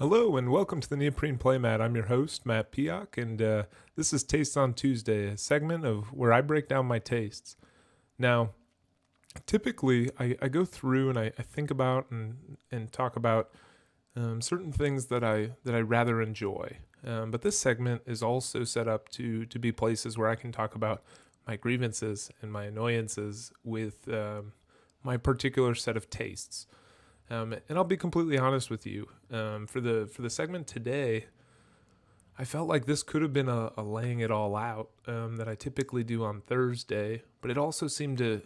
Hello and welcome to the Neoprene Playmat. I'm your host, Matt Piak, and this is Tastes on Tuesday, a segment of where I break down my tastes. Now, typically, I go through and I think about and talk about certain things that I rather enjoy. But this segment is also set up to be places where I can talk about my grievances and my annoyances with my particular set of tastes. And I'll be completely honest with you. For the segment today, I felt like this could have been a laying it all out that I typically do on Thursday, but it also seemed to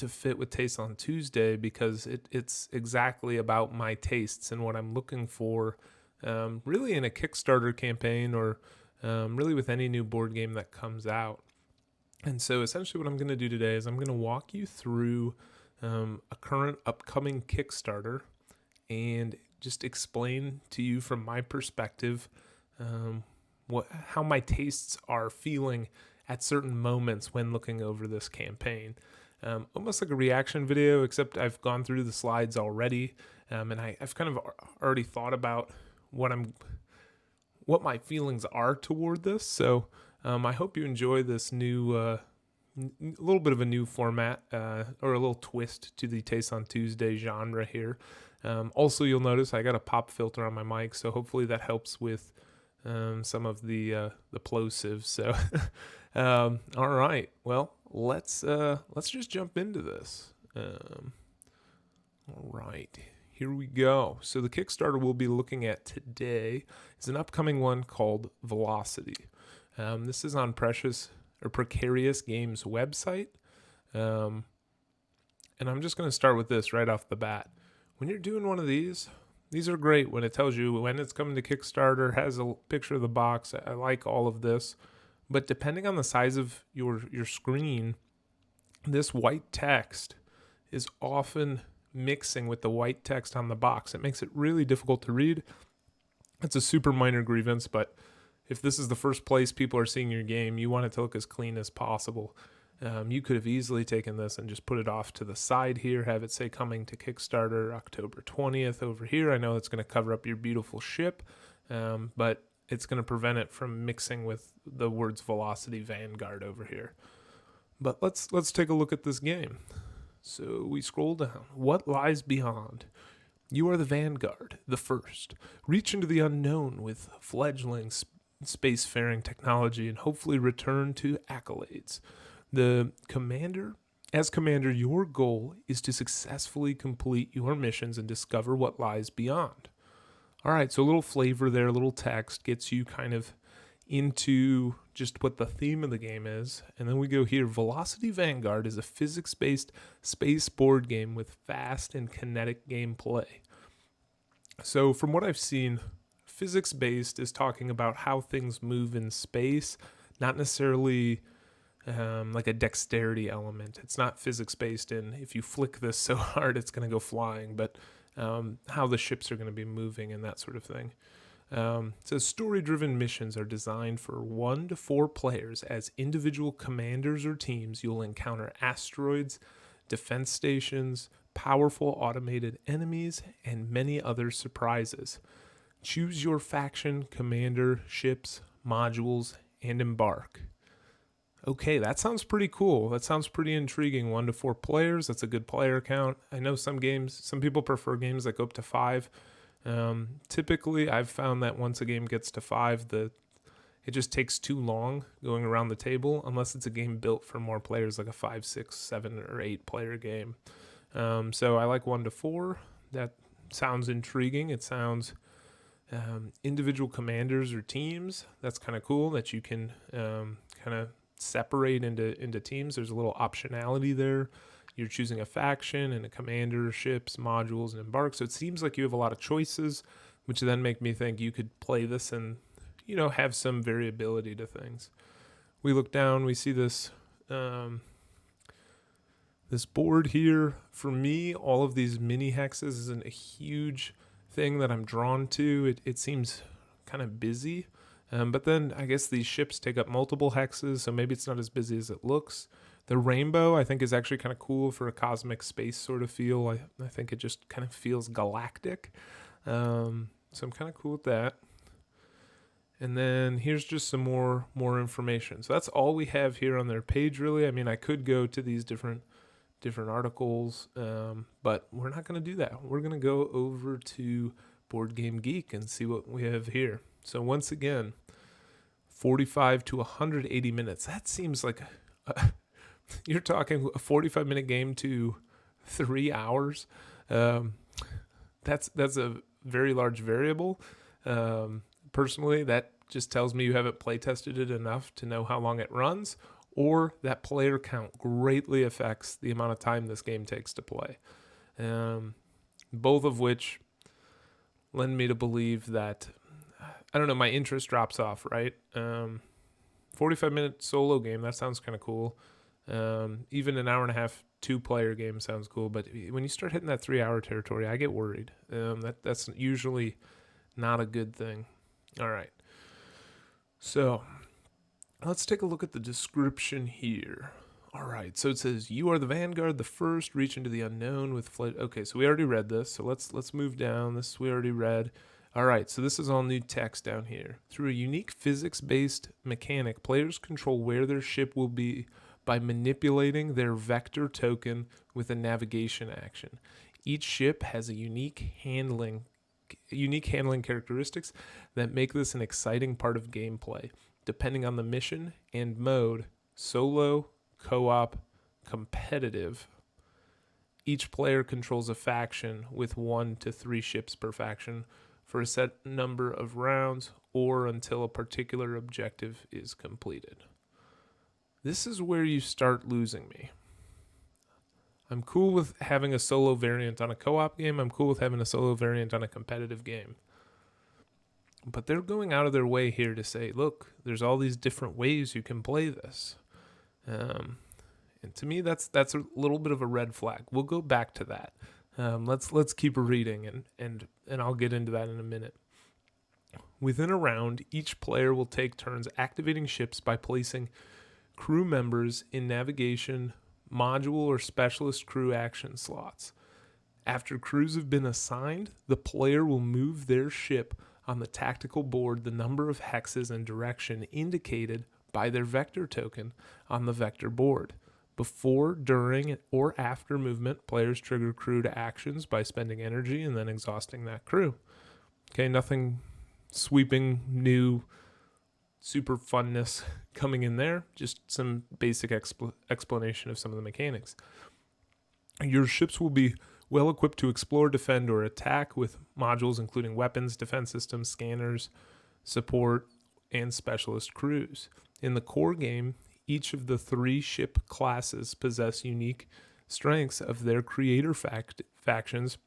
fit with Tastes on Tuesday because it's exactly about my tastes and what I'm looking for, really in a Kickstarter campaign or really with any new board game that comes out. And so essentially what I'm going to do today is I'm going to walk you through a current upcoming Kickstarter and just explain to you from my perspective how my tastes are feeling at certain moments when looking over this campaign. Almost like a reaction video, except I've gone through the slides already, and I've kind of already thought about what my feelings are toward this. So I hope you enjoy this new a little bit of a new format or a little twist to the Taste on Tuesday genre here. Also, you'll notice I got a pop filter on my mic, so hopefully that helps with some of the plosives. So, all right, well, let's just jump into this. All right, here we go. So the Kickstarter we'll be looking at today is an upcoming one called Velocity. This is on Precarious Games website. And I'm just going to start with this right off the bat. When you're doing one of these are great when it tells you when it's coming to Kickstarter, has a picture of the box. I like all of this. But depending on the size of your screen, this white text is often mixing with the white text on the box. It makes it really difficult to read. It's a super minor grievance, but if this is the first place people are seeing your game, you want it to look as clean as possible. You could have easily taken this and just put it off to the side here, have it say coming to Kickstarter October 20th over here. I know it's going to cover up your beautiful ship, but it's going to prevent it from mixing with the words Velocity Vanguard over here. But let's take a look at this game. So we scroll down. What lies beyond? You are the Vanguard, the first. Reach into the unknown with fledgling spacefaring technology and hopefully return to accolades. As commander, your goal is to successfully complete your missions and discover what lies beyond. All right, so a little flavor there, a little text gets you kind of into just what the theme of the game is. And then we go here. Velocity Vanguard is a physics-based space board game with fast and kinetic gameplay. So from what I've seen, physics-based is talking about how things move in space, not necessarily like a dexterity element. It's not physics-based in if you flick this so hard it's going to go flying, but how the ships are going to be moving and that sort of thing. So story-driven missions are designed for 1 to 4 players. As individual commanders or teams, you'll encounter asteroids, defense stations, powerful automated enemies, and many other surprises. Choose your faction, commander, ships, modules, and embark. Okay, that sounds pretty cool. That sounds pretty intriguing. 1 to 4 players, that's a good player count. I know some people prefer games that go up to 5. Typically, I've found that once a game gets to 5, it just takes too long going around the table, unless it's a game built for more players, like a 5, 6, 7, or 8 player game. So I like 1 to 4. That sounds intriguing. It sounds individual commanders or teams. That's kind of cool that you can kind of separate into teams. There's a little optionality there. You're choosing a faction and a commander, ships, modules, and embark. So it seems like you have a lot of choices, which then make me think you could play this and, have some variability to things. We look down, we see this this board here. For me, all of these mini hexes isn't a huge thing that I'm drawn to. It seems kind of busy. But then I guess these ships take up multiple hexes, so maybe it's not as busy as it looks. The rainbow, I think, is actually kind of cool for a cosmic space sort of feel. I think it just kind of feels galactic. So I'm kind of cool with that. And then here's just some more information. So that's all we have here on their page, really. I mean, I could go to these different articles, but we're not going to do that. We're going to go over to Board Game Geek and see what we have here. So once again, 45 to 180 minutes. That seems like you're talking a 45-minute game to 3 hours. That's a very large variable. Personally, that just tells me you haven't play tested it enough to know how long it runs, or that player count greatly affects the amount of time this game takes to play. Both of which lend me to believe that, I don't know, my interest drops off, right? 45-minute solo game, that sounds kind of cool. Even an hour and a half 2-player game sounds cool, but when you start hitting that 3-hour territory, I get worried. That's usually not a good thing. All right. So let's take a look at the description here. All right. So it says, you are the Vanguard, the first, reach into the unknown with flight. Okay. So we already read this. So let's move down. This we already read. All right. So this is all new text down here. Through a unique physics-based mechanic, players control where their ship will be by manipulating their vector token with a navigation action. Each ship has a unique handling characteristics that make this an exciting part of gameplay, depending on the mission and mode: solo, co-op, competitive. Each player controls a faction with 1 to 3 ships per faction for a set number of rounds or until a particular objective is completed. This is where you start losing me. I'm cool with having a solo variant on a co-op game. I'm cool with having a solo variant on a competitive game. But they're going out of their way here to say, look, there's all these different ways you can play this. And to me, that's a little bit of a red flag. We'll go back to that. Let's keep reading, and I'll get into that in a minute. Within a round, each player will take turns activating ships by placing crew members in navigation, module, or specialist crew action slots. After crews have been assigned, the player will move their ship on the tactical board the number of hexes and direction indicated by their vector token on the vector board. Before, during, or after movement, players trigger crew to actions by spending energy and then exhausting that crew. Okay, nothing sweeping, new, super funness coming in there. Just some basic explanation of some of the mechanics. Your ships will be well equipped to explore, defend, or attack with modules including weapons, defense systems, scanners, support, and specialist crews. In the core game, each of the 3 ship classes possess unique strengths of their creator factions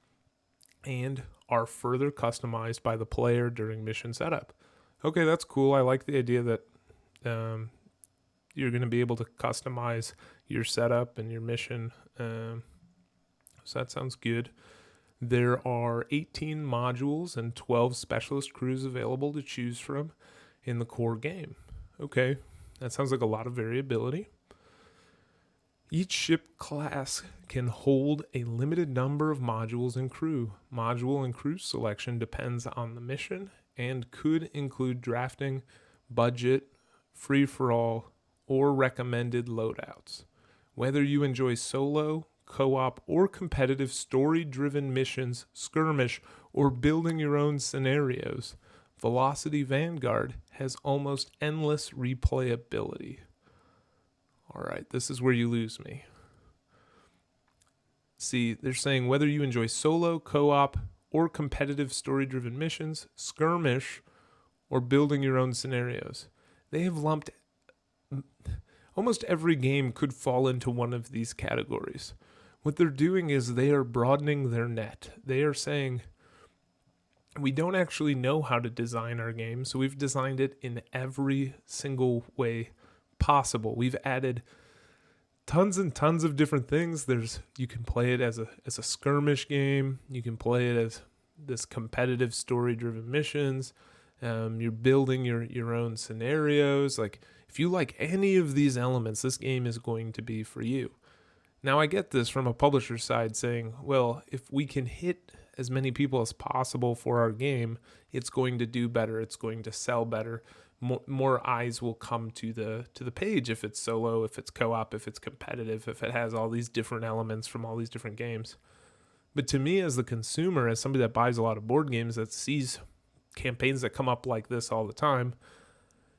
and are further customized by the player during mission setup. Okay, that's cool. I like the idea that you're going to be able to customize your setup and your mission. So that sounds good. There are 18 modules and 12 specialist crews available to choose from in the core game. Okay, that sounds like a lot of variability. Each ship class can hold a limited number of modules and crew. Module and crew selection depends on the mission and could include drafting, budget, free-for-all, or recommended loadouts. Whether you enjoy solo, co-op, or competitive story-driven missions, skirmish, or building your own scenarios, Velocity Vanguard has almost endless replayability. All right, this is where you lose me. See, they're saying whether you enjoy solo, co-op, or competitive story-driven missions, skirmish, or building your own scenarios. They have lumped almost every game could fall into one of these categories. What they're doing is they are broadening their net. They are saying, we don't actually know how to design our game, so we've designed it in every single way possible. We've added tons and tons of different things. You can play it as a skirmish game. You can play it as this competitive story-driven missions. You're building your own scenarios. Like, if you like any of these elements, this game is going to be for you. Now, I get this from a publisher's side saying, well, if we can hit as many people as possible for our game, it's going to do better. It's going to sell better. More eyes will come to the page if it's solo, if it's co-op, if it's competitive, if it has all these different elements from all these different games. But to me, as the consumer, as somebody that buys a lot of board games, that sees campaigns that come up like this all the time,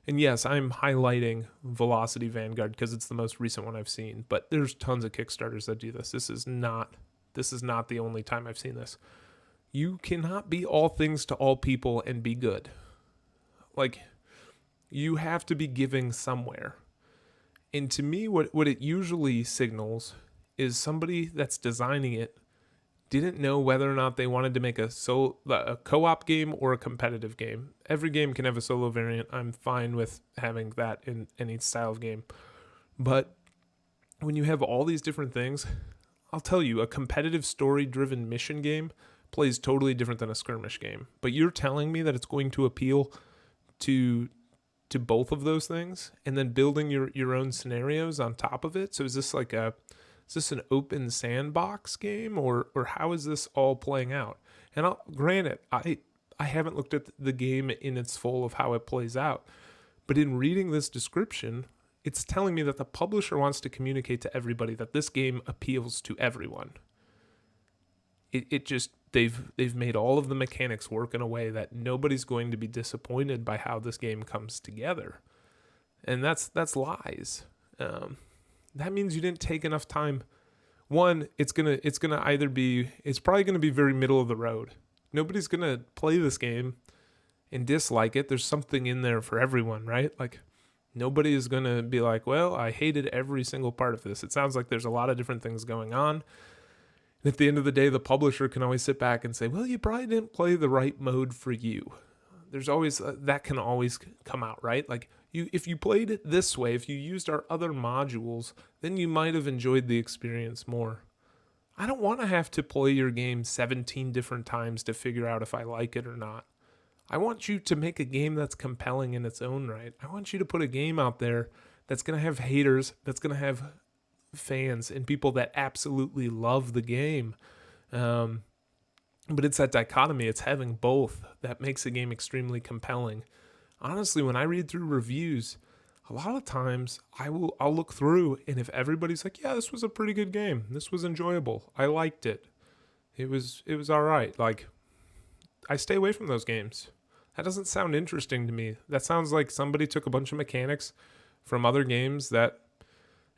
and yes, I'm highlighting Velocity Vanguard because it's the most recent one I've seen, but there's tons of Kickstarters that do this. This is not the only time I've seen this. You cannot be all things to all people and be good. Like, you have to be giving somewhere. And to me, what it usually signals is somebody that's designing it didn't know whether or not they wanted to make a co-op game or a competitive game. Every game can have a solo variant. I'm fine with having that in any style of game. But when you have all these different things, I'll tell you, a competitive story-driven mission game plays totally different than a skirmish game. But you're telling me that it's going to appeal to both of those things, and then building your own scenarios on top of it? So is this an open sandbox game, or how is this all playing out? And granted, I haven't looked at the game in its full of how it plays out, but in reading this description, it's telling me that the publisher wants to communicate to everybody that this game appeals to everyone. It just they've made all of the mechanics work in a way that nobody's going to be disappointed by how this game comes together, and that's lies. That means you didn't take enough time. One, it's probably gonna be very middle of the road. Nobody's gonna play this game and dislike it. There's something in there for everyone, right? Like, nobody is gonna be like, well, I hated every single part of this. It sounds like there's a lot of different things going on. And at the end of the day, the publisher can always sit back and say, well, you probably didn't play the right mode for you. There's always that can always come out, right? Like, if you played it this way, if you used our other modules, then you might have enjoyed the experience more. I don't want to have to play your game 17 different times to figure out if I like it or not. I want you to make a game that's compelling in its own right. I want you to put a game out there that's going to have haters, that's going to have fans, and people that absolutely love the game. But it's that dichotomy. It's having both that makes a game extremely compelling. Honestly, when I read through reviews, a lot of times I'll look through, and if everybody's like, yeah, this was a pretty good game, this was enjoyable, I liked it, it was all right, like, I stay away from those games. That doesn't sound interesting to me. That sounds like somebody took a bunch of mechanics from other games that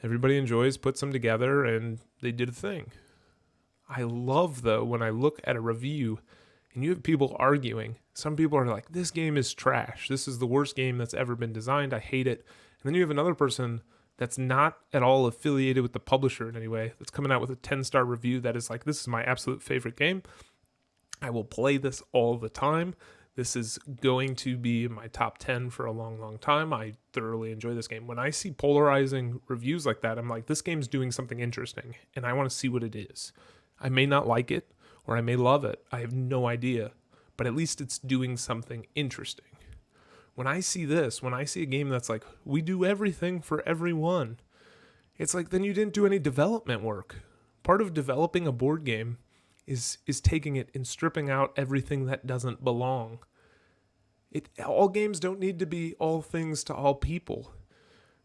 everybody enjoys, puts them together, and they did a thing. I love, though, when I look at a review and you have people arguing. Some people are like, this game is trash. This is the worst game that's ever been designed. I hate it. And then you have another person that's not at all affiliated with the publisher in any way, that's coming out with a 10-star review that is like, this is my absolute favorite game. I will play this all the time. This is going to be in my top 10 for a long, long time. I thoroughly enjoy this game. When I see polarizing reviews like that, I'm like, this game's doing something interesting, and I want to see what it is. I may not like it, or I may love it. I have no idea. But at least it's doing something interesting. When I see this, when I see a game that's like, we do everything for everyone, it's like, then you didn't do any development work. Part of developing a board game is taking it and stripping out everything that doesn't belong. All games don't need to be all things to all people.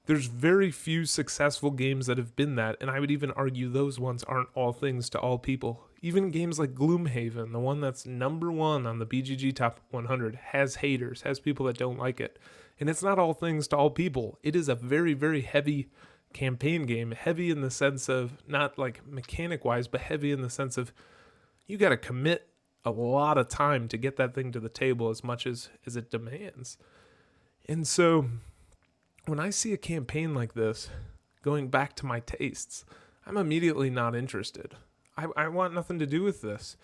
There's very few successful games that have been that, and I would even argue those ones aren't all things to all people. Even games like Gloomhaven, the one that's number one on the BGG Top 100, has haters, has people that don't like it. And it's not all things to all people. It is a very, very heavy campaign game, heavy in the sense of, not like mechanic-wise, but heavy in the sense of you got to commit a lot of time to get that thing to the table as much as it demands. And so when I see a campaign like this, going back to my tastes, I'm immediately not interested. I want nothing to do with this.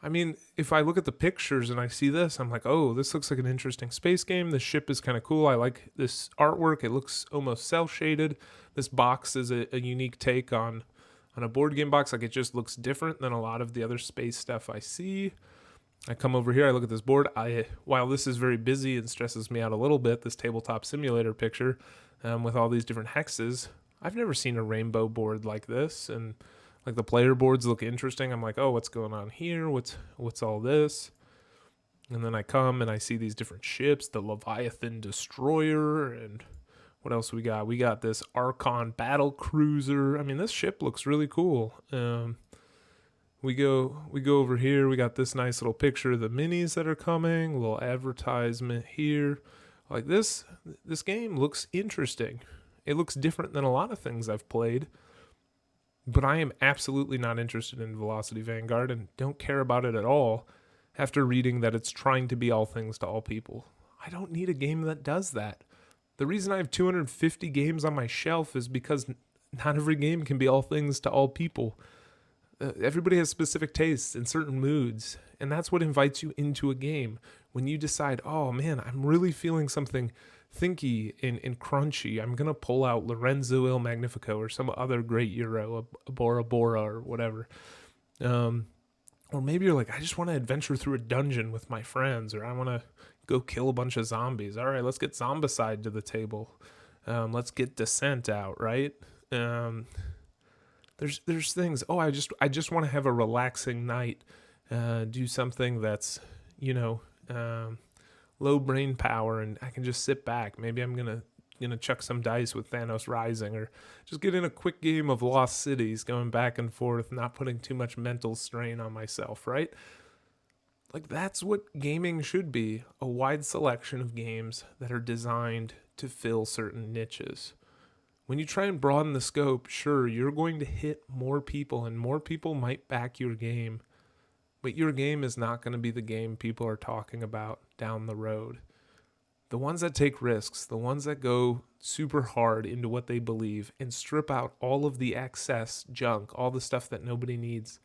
I mean, if I look at the pictures and I see this, I'm like, oh, this looks like an interesting space game. This ship is kind of cool. I like this artwork. It looks almost cel-shaded. This box is a unique take on a board game box. Like, it just looks different than a lot of the other space stuff I see. I come over here, I look at this board. While this is very busy and stresses me out a little bit, this tabletop simulator picture with all these different hexes, I've never seen a rainbow board like this. And Like the player boards look interesting. I'm like, oh, what's going on here? What's all this? And then I come and I see these different ships, the Leviathan Destroyer, and what else we got? We got this Archon battle cruiser. I mean, this ship looks really cool. We go over here. We got this nice little picture of the minis that are coming. A little advertisement here. Like this game looks interesting. It looks different than a lot of things I've played. But I am absolutely not interested in Velocity Vanguard and don't care about it at all after reading that it's trying to be all things to all people. I don't need a game that does that. The reason I have 250 games on my shelf is because not every game can be all things to all people. Everybody has specific tastes and certain moods, and that's what invites you into a game. When you decide, oh man, I'm really feeling something thinky and crunchy, I'm going to pull out Lorenzo Il Magnifico or some other great Euro, a Bora Bora or whatever. Or maybe you're like, I just want to adventure through a dungeon with my friends, or I want to go kill a bunch of zombies. All right, let's get Zombicide to the table. Let's get Descent out, right? There's things. Oh, I just want to have a relaxing night. Do something that's, low brain power, and I can just sit back. Maybe I'm gonna chuck some dice with Thanos Rising, or just get in a quick game of Lost Cities, going back and forth, not putting too much mental strain on myself, right? Like, that's what gaming should be, a wide selection of games that are designed to fill certain niches. When you try and broaden the scope, sure, you're going to hit more people, and more people might back your game, but your game is not going to be the game people are talking about down the road. The ones that take risks, the ones that go super hard into what they believe and strip out all of the excess junk, all the stuff that nobody needs,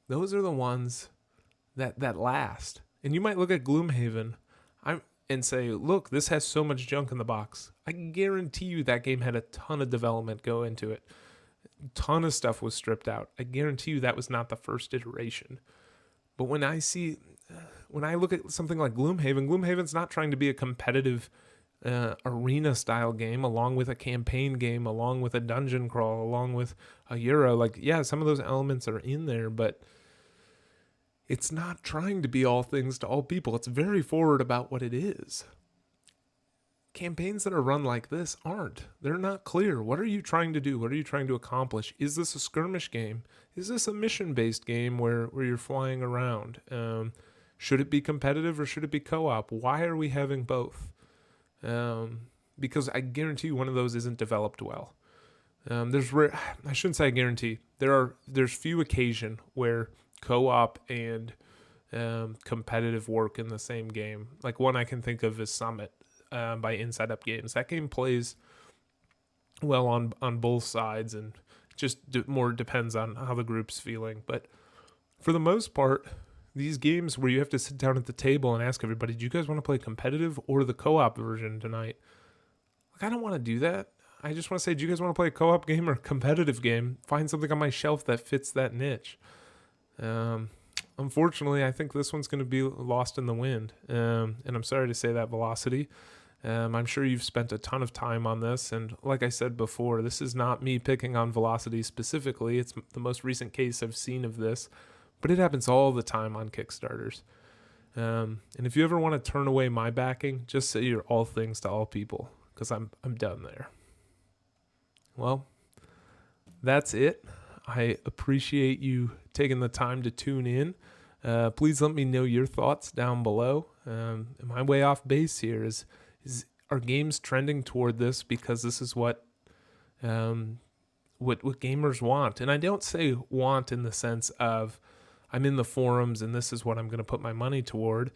those are the ones that last. And you might look at Gloomhaven and say, look, this has so much junk in the box. I can guarantee you that game had a ton of development go into it. A ton of stuff was stripped out. I guarantee you that was not the first iteration. But when I look at something like Gloomhaven's not trying to be a competitive arena style game along with a campaign game, along with a dungeon crawl, along with a Euro. Like, yeah, some of those elements are in there, but it's not trying to be all things to all people. It's very forward about what it is. Campaigns that are run like this aren't. They're not clear. What are you trying to do? What are you trying to accomplish? Is this a skirmish game? Is this a mission-based game where you're flying around? Should it be competitive or should it be co-op? Why are we having both? Because I guarantee you one of those isn't developed well. I shouldn't say I guarantee. There's few occasion where co-op and competitive work in the same game. Like, one I can think of is Summit by Inside Up Games. That game plays well on both sides, and just more depends on how the group's feeling. But for the most part, these games where you have to sit down at the table and ask everybody, do you guys want to play competitive or the co-op version tonight? Like, I don't want to do that. I just want to say, do you guys want to play a co-op game or a competitive game? Find something on my shelf that fits that niche. Unfortunately, I think this one's going to be lost in the wind. And I'm sorry to say that, Velocity. I'm sure you've spent a ton of time on this. And like I said before, this is not me picking on Velocity specifically. It's the most recent case I've seen of this. But it happens all the time on Kickstarters. And if you ever want to turn away my backing, just say you're all things to all people, because I'm done there. Well, that's it. I appreciate you taking the time to tune in. Please let me know your thoughts down below. Am I way off base here? Are games trending toward this because this is what gamers want? And I don't say want in the sense of I'm in the forums and this is what I'm going to put my money toward.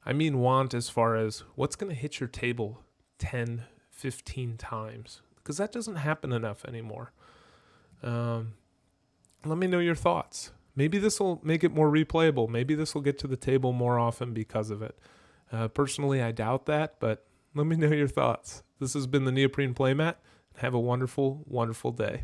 I mean want as far as what's going to hit your table 10, 15 times, because that doesn't happen enough anymore. Let me know your thoughts. Maybe this will make it more replayable. Maybe this will get to the table more often because of it. Personally, I doubt that, but let me know your thoughts. This has been the Neoprene Playmat. Have a wonderful, wonderful day.